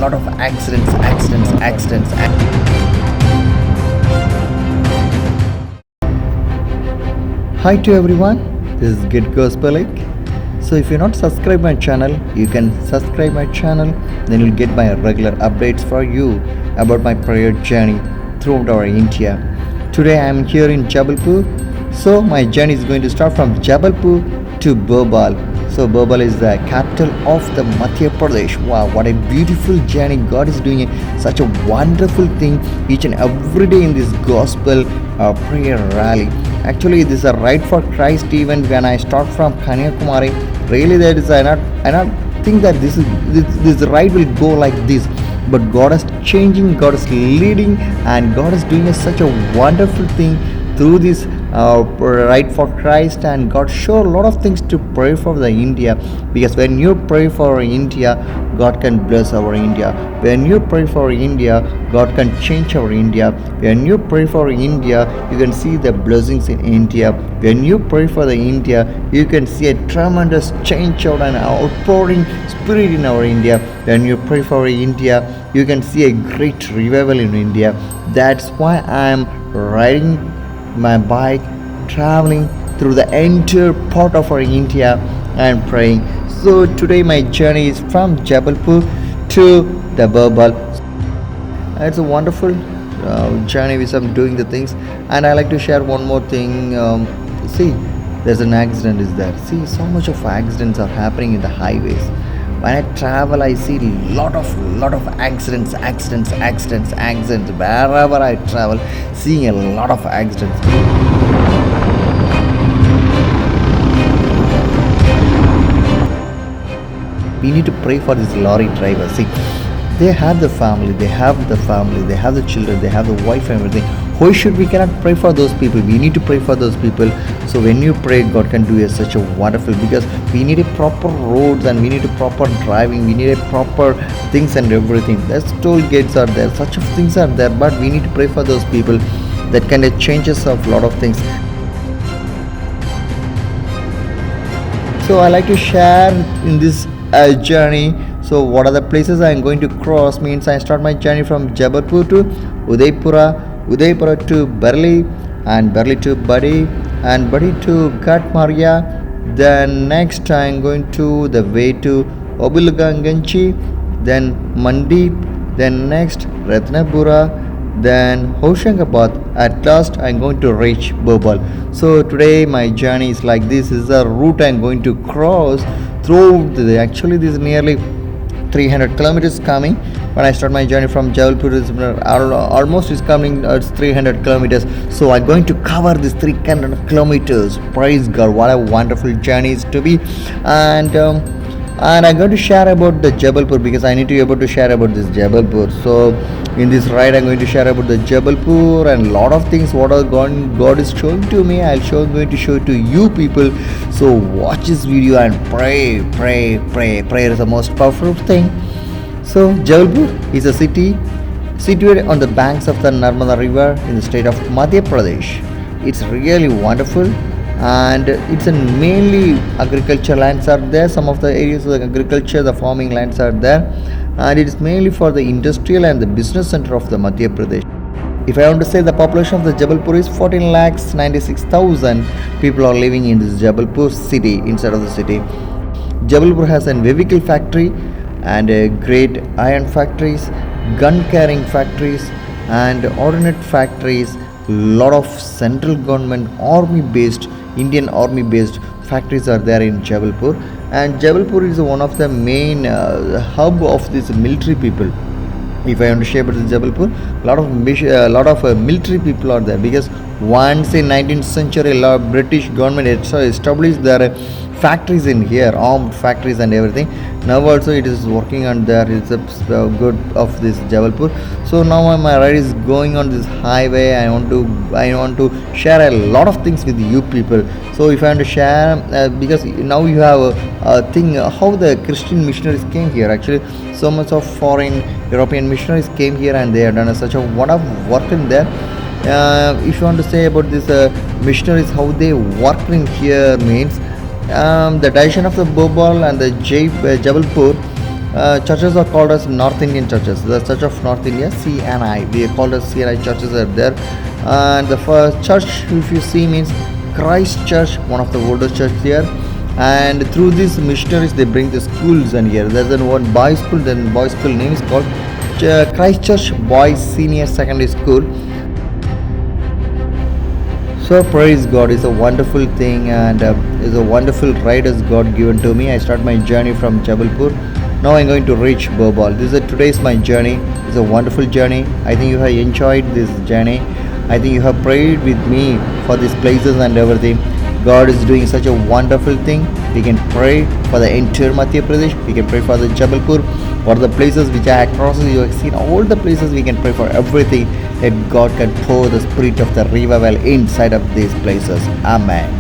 lot of accidents. Hi to everyone, this is Getgospelic. So if you're not subscribed my channel, you can subscribe my channel, then you'll get my regular updates for you about my prayer journey throughout our India. Today I am here in Jabalpur. So my journey is going to start from Jabalpur to Bhopal. So Bhopal is the capital of the Madhya Pradesh. Wow, what a beautiful journey. God is doing such a wonderful thing each and every day in this gospel prayer rally. Actually, this is a ride for Christ. Even when I start from Kanyakumari, really there is I not think that this ride will go like this. But God is changing, God is leading, and God is doing such a wonderful thing through this right for Christ, and God show a lot of things to pray for the India, because when you pray for India, God can bless our India. When you pray for India, God can change our India. When you pray for India, you can see the blessings in India. When you pray for the India, you can see a tremendous change out and outpouring spirit in our India. When you pray for India, you can see a great revival in India. That's why I am riding my bike, traveling through the entire part of our India and praying. So today my journey is from Jabalpur to the Bhopal. It's a wonderful journey which I'm doing the things, and I like to share one more thing. See, there's an accident is there. See, so much of accidents are happening in the highways. When I travel, I see lot of accidents. Wherever I travel, seeing a lot of accidents. We need to pray for this lorry driver. See, they have the family, they have the children, they have the wife and everything. Why should we cannot pray for those people? We need to pray for those people. So when you pray, God can do such a wonderful, because we need a proper roads, and we need a proper driving, we need a proper things and everything. There's toll gates are there, such of things are there, but we need to pray for those people. That kind of changes of lot of things. So I like to share in this journey. So what are the places I am going to cross? Means I start my journey from Jabalpur to Udaipura to Burli, and Burli to Badi, and Badi to Ghat. Then next I am going to the way to Obilganganchi, then Mandi, then next Ratnapura, then Hoshangabad. At last I am going to reach Bhopal. So today my journey is like this. Is the route I am going to cross through. Actually this is nearly 300 kilometers coming. When I start my journey from Jabalpur, almost is coming 300 kilometers. So I'm going to cover this 300 kilometers. Praise God, what a wonderful journey is to be. And I'm going to share about the Jabalpur, because I need to be able to share about this Jabalpur. So in this ride I'm going to share about the Jabalpur and lot of things what God is showing to me. Going to show to you people. So watch this video and pray. Prayer is the most powerful thing. So Jabalpur is a city situated on the banks of the Narmada river in the state of Madhya Pradesh. It's really wonderful, and it's a mainly agriculture lands are there. Some of the areas of the agriculture, the farming lands are there, and it is mainly for the industrial and the business center of the Madhya Pradesh. If I want to say, the population of the Jabalpur is 14,96,000 people are living in this Jabalpur city, inside of the city. Jabalpur has a vehicle factory and great iron factories, gun carrying factories, and ordnance factories. Lot of central government Indian army based factories are there in Jabalpur, and Jabalpur is one of the main hub of this military people. If I want to share about Jabalpur, lot of military people are there, because once in 19th century, British government established their factories in here, armed factories and everything. Now also it is working on there. It's a good of this Jabalpur. So now my ride is going on this highway. I want to share a lot of things with you people. So if I want to share, because now you have a thing how the Christian missionaries came here. Actually, so much of foreign European missionaries came here, and they have done such a wonderful work in there. If you want to say about this missionaries, how they work in here means the direction of the Bhopal and the Jabalpur, churches are called as North Indian churches. The Church of North India, CNI. We are called as CNI churches are there. And the first church, if you see, means Christ Church, one of the oldest church here. And through these missionaries, they bring the schools and here. There's one boys school. Then boys school name is called Christ Church Boys Senior Secondary School. So praise God, it's a wonderful thing, and it's a wonderful ride as God given to me. I start my journey from Jabalpur. Now I'm going to reach Bhopal. This is today's my journey. It's a wonderful journey. I think you have enjoyed this journey. I think you have prayed with me for these places and everything. God is doing such a wonderful thing. We can pray for the entire Madhya Pradesh. We can pray for the Jabalpur, or the places which I across you have seen. All the places we can pray for everything, that God can pour the spirit of the revival inside of these places. Amen.